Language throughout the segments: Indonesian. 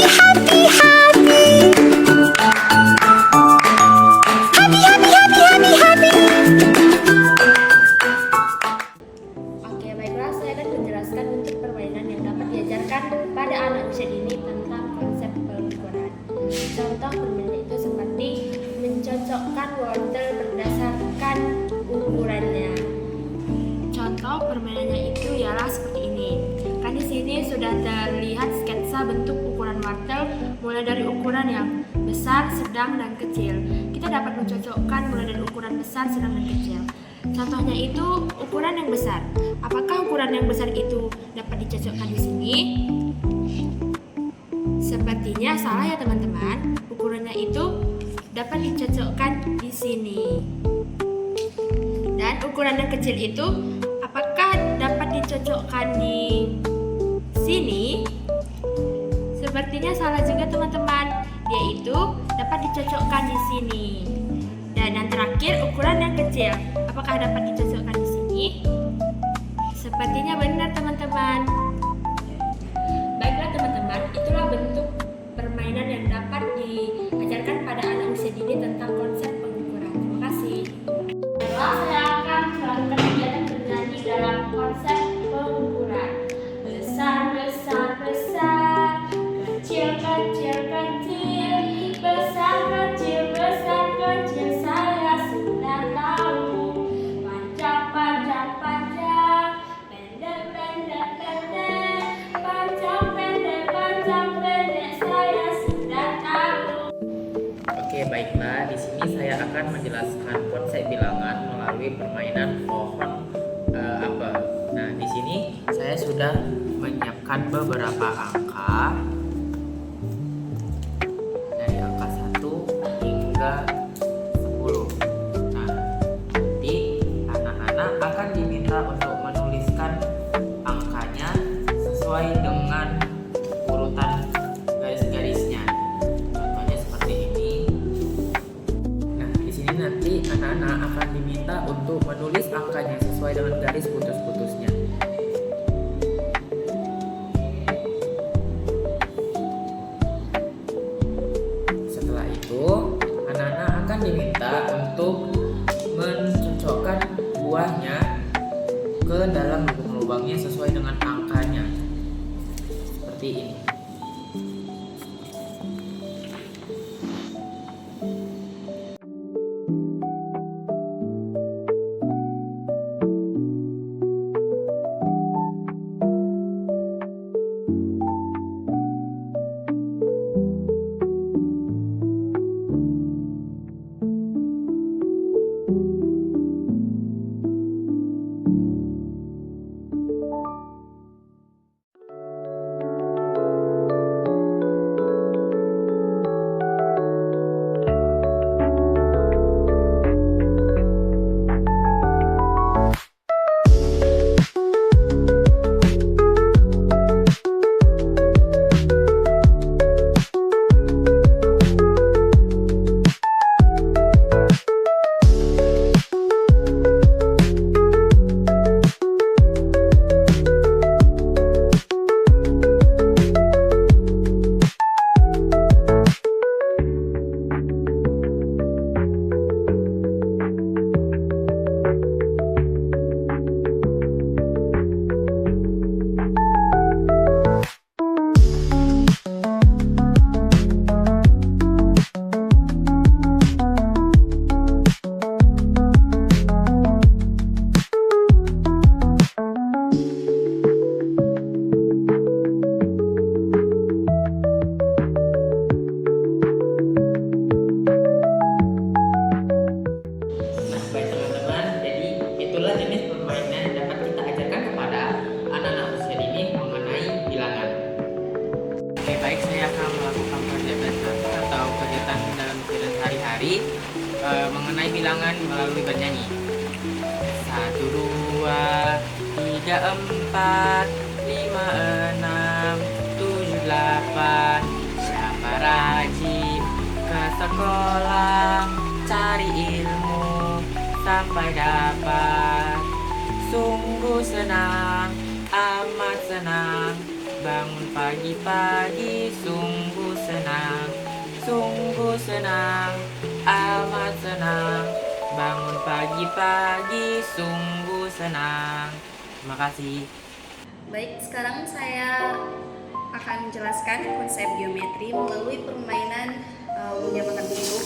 happy, happy. Happy, happy, happy, happy, happy. Oke, baiklah, saya akan menjelaskan bentuk permainan yang dapat diajarkan pada anak usia dini tentang konsep pengukuran. Contoh permainan itu seperti mencocokkan wortel berdasarkan ukurannya. Contoh permainannya itu ialah seperti ini. Kan di sini sudah terlihat sketsa bentuk ukuran wortel mulai dari ukuran yang besar, sedang, dan kecil. Kita dapat mencocokkan mulai dari ukuran besar, sedang, dan kecil. Contohnya itu ukuran yang besar. Apakah ukuran yang besar itu dapat dicocokkan di sini? Sepertinya salah ya teman-teman. Ukurannya itu dapat dicocokkan di sini. Dan ukuran yang kecil itu apakah dapat dicocokkan di sini? Sepertinya salah juga teman-teman. Dia itu dapat dicocokkan di sini. Dan yang terakhir ukuran yang kecil. Apakah dapat dicocokkan di sini? Sepertinya benar teman-teman. Baiklah teman-teman, itulah bentuk permainan yang dapat diajarkan pada anak usia dini tentang konsep pengukuran. Terima kasih. Baiklah, saya akan melakukan kegiatan bernyanyi dalam konsep pengukuran. Besar, besar, besar. Kecil, kecil, kecil. Besar, kecil, besar, kecil. Saya sudah tahu. Panjang, panjang, panjang. Pendek, pendek, pendek. Panjang, pendek, panjang, pendek. Saya sudah tahu. Oke, baiklah. Di sini saya akan menjelaskan konsep bilangan melalui permainan pohon apel. Nah, di sini saya sudah menyiapkan beberapa angka dari angka 1 hingga 10. Nah, nanti anak-anak akan diminta untuk menuliskan angkanya sesuai dengan urutan garis-garisnya. Contohnya seperti ini. Nah, di sini nanti anak-anak akan diminta untuk menulis angkanya sesuai dengan garis putus-putusnya. Setelah itu, anak-anak akan diminta untuk mencocokkan buahnya ke dalam lubang-lubangnya sesuai dengan angkanya. Seperti ini. Nah, baik teman-teman, jadi itulah jenis permainan yang dapat kita ajarkan kepada anak-anak usia dini mengenai bilangan. Oke, baik, saya akan melakukan kegiatan atau kegiatan dalam kegiatan sehari-hari mengenai bilangan melalui bernyanyi. 1, 2, 3, 4, 5, 6, 7, 8. Siapa rajin ke sekolah, cari ilmu sampai dapat. Sungguh senang, amat senang, bangun pagi-pagi sungguh senang, amat senang. Bangun pagi-pagi sungguh senang. Terima kasih. Baik, sekarang saya akan menjelaskan konsep geometri melalui permainan menyamakan bentuk.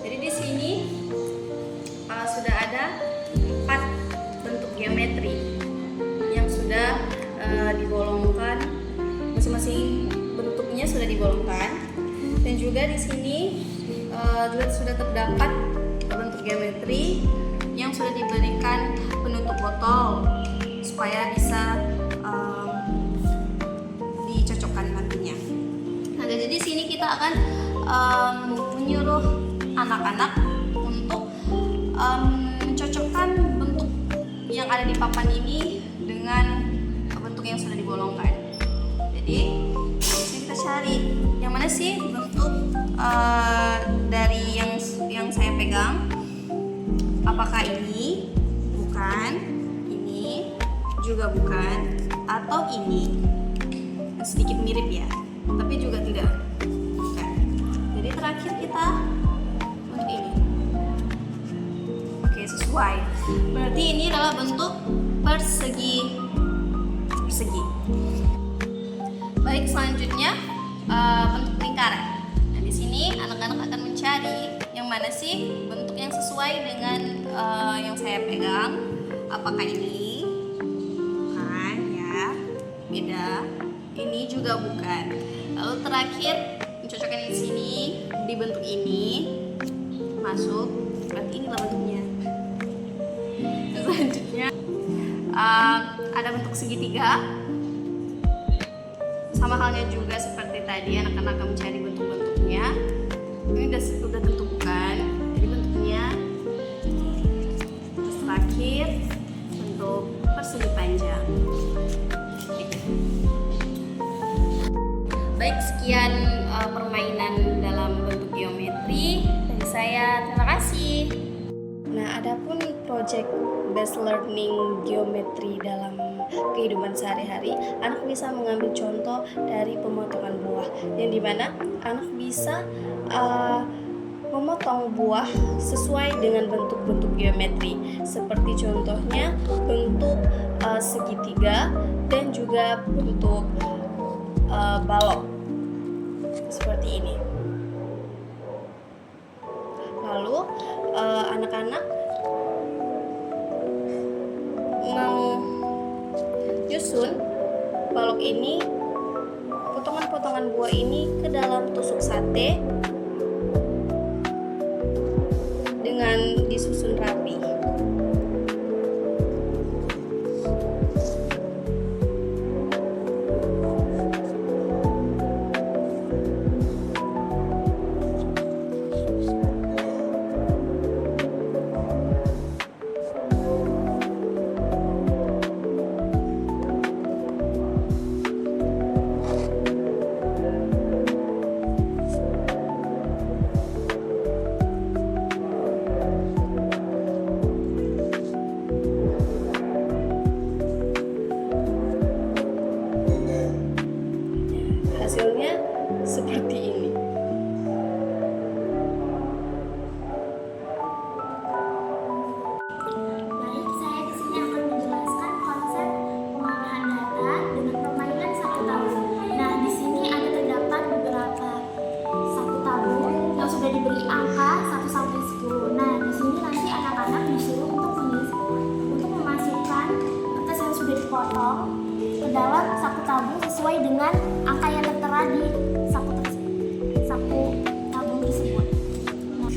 Jadi di sini sudah ada 4 bentuk geometri yang sudah digolongkan, masing-masing bentuknya sudah digolongkan, dan juga di sini juga sudah terdapat bentuk geometri yang sudah diberikan penutup botol supaya bisa dicocokkan nantinya. Nah, jadi di sini kita akan menyuruh anak-anak untuk mencocokkan bentuk yang ada di papan ini dengan bentuk yang sudah digolongkan. Jadi di sini kita cari yang mana sih bentuk dari yang saya pegang. Apakah ini? Bukan. Ini juga bukan. Atau ini? Sedikit mirip ya, tapi juga tidak. Bukan. Jadi terakhir kita untuk ini. Oke, sesuai. Berarti ini adalah bentuk persegi. Baik, selanjutnya bentuk lingkaran. Nah, di sini anak-anak akan mencari yang mana sih bentuk yang sesuai dengan yang saya pegang. Apakah ini? Bukan ya, beda. Ini juga bukan. Lalu terakhir mencocokkan di sini di bentuk ini masuk. Berarti inilah bentuknya. Selanjutnya ada bentuk segitiga. Sama halnya juga seperti tadi, anak-anak akan mencari bentuk-bentuknya. Ini udah tentu bukan. Jadi bentuknya. Terus terakhir bentuk persegi panjang. Baik, sekian permainan dalam bentuk geometri dari saya. Terima kasih. Nah, adapun project based learning geometri dalam kehidupan sehari-hari, anak bisa mengambil contoh dari pemotongan buah, yang dimana anak bisa memotong buah sesuai dengan bentuk-bentuk geometri, seperti contohnya bentuk segitiga dan juga bentuk balok seperti ini. Lalu anak-anak menyusun balok ini, potongan-potongan buah ini ke dalam tusuk sate dengan disusun rapi. Hasilnya seperti ini. Baik, saya di sini akan menjelaskan konsep pengolahan data dengan permainan saku tabung. Nah, di sini ada terdapat beberapa saku tabung yang sudah diberi angka 1 sampai 10. Nah, di sini nanti anak-anak disuruh untuk memasukkan kertas yang sudah dipotong ke dalam saku tabung sesuai dengan angka yang tertera di saku tabung tersebut. Nah,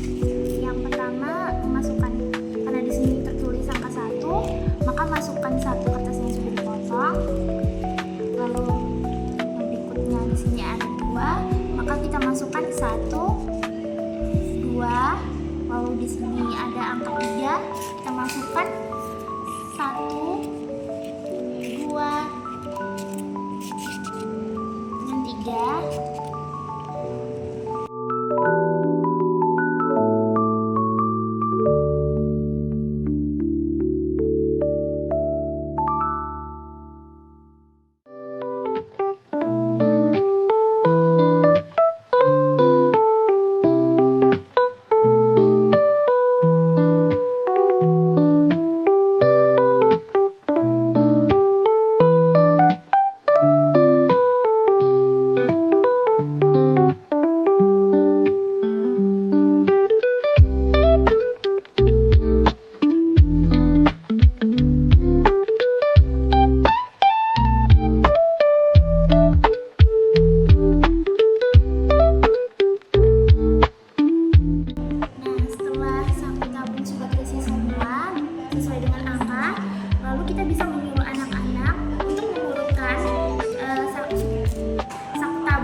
yang pertama memasukkan, karena di sini tertulis angka 1, maka masukkan 1 kertas yang sudah dipotong. Lalu yang berikutnya di sini ada 2, maka kita masukkan 1, 2. Lalu di sini ada angka 3, kita masukkan 1, 2, dan 3.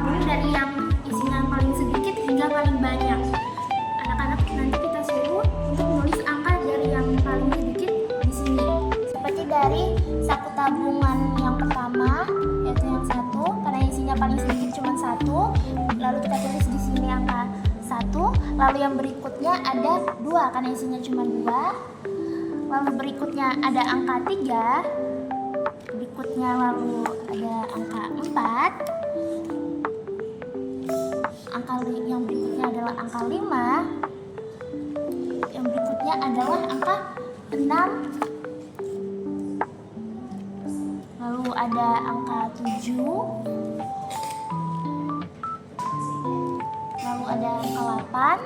tabung dari yang isinya paling sedikit hingga paling banyak. Anak-anak nanti kita suruh untuk menulis angka dari yang paling sedikit di sini. Seperti dari saku tabungan yang pertama, yaitu yang 1, karena isinya paling sedikit cuma 1. Lalu kita tulis di sini angka 1. Lalu yang berikutnya ada 2 karena isinya cuma 2. Lalu berikutnya ada angka 3. Berikutnya lalu ada angka 4. Yang berikutnya adalah angka 5. Yang berikutnya adalah angka 6. Lalu ada angka 7. Lalu ada angka 8.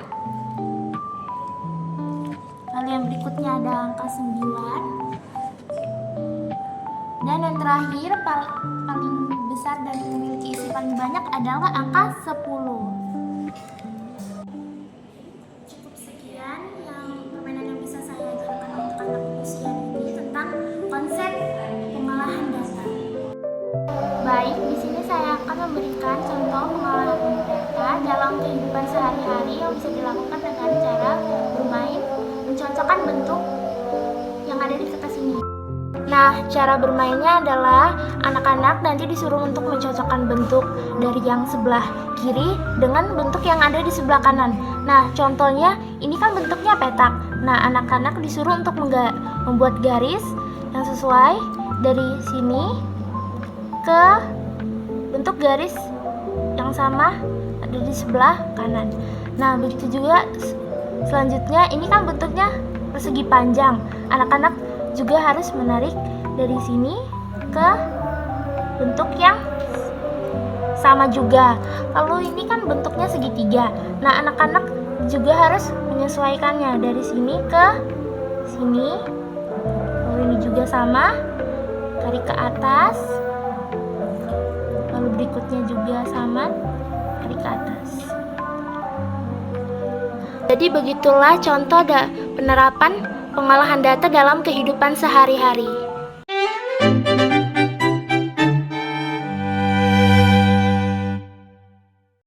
Lalu yang berikutnya ada angka 9. Dan yang terakhir paling besar dan memiliki isi paling banyak adalah angka 10. Cukup sekian permainan yang bisa saya ajarkan untuk anak usia dini tentang konsep pengolahan data. Baik, di sini saya akan memberikan contoh pengolahan data dalam kehidupan sehari-hari yang bisa dilakukan dengan cara bermain mencocokkan bentuk yang ada di kertas ini. Nah, cara bermainnya adalah anak-anak nanti disuruh untuk mencocokkan bentuk dari yang sebelah kiri dengan bentuk yang ada di sebelah kanan. Nah, contohnya ini kan bentuknya petak. Nah, anak-anak disuruh untuk membuat garis yang sesuai dari sini ke bentuk garis yang sama ada di sebelah kanan. Nah, begitu juga selanjutnya, ini kan bentuknya persegi panjang. Anak-anak juga harus menarik dari sini ke bentuk yang sama juga. Lalu ini kan bentuknya segitiga. Nah, anak-anak juga harus menyesuaikannya dari sini ke sini. Lalu ini juga sama, tarik ke atas. Lalu berikutnya juga sama, tarik ke atas. Jadi begitulah contoh penerapan pengolahan data dalam kehidupan sehari-hari.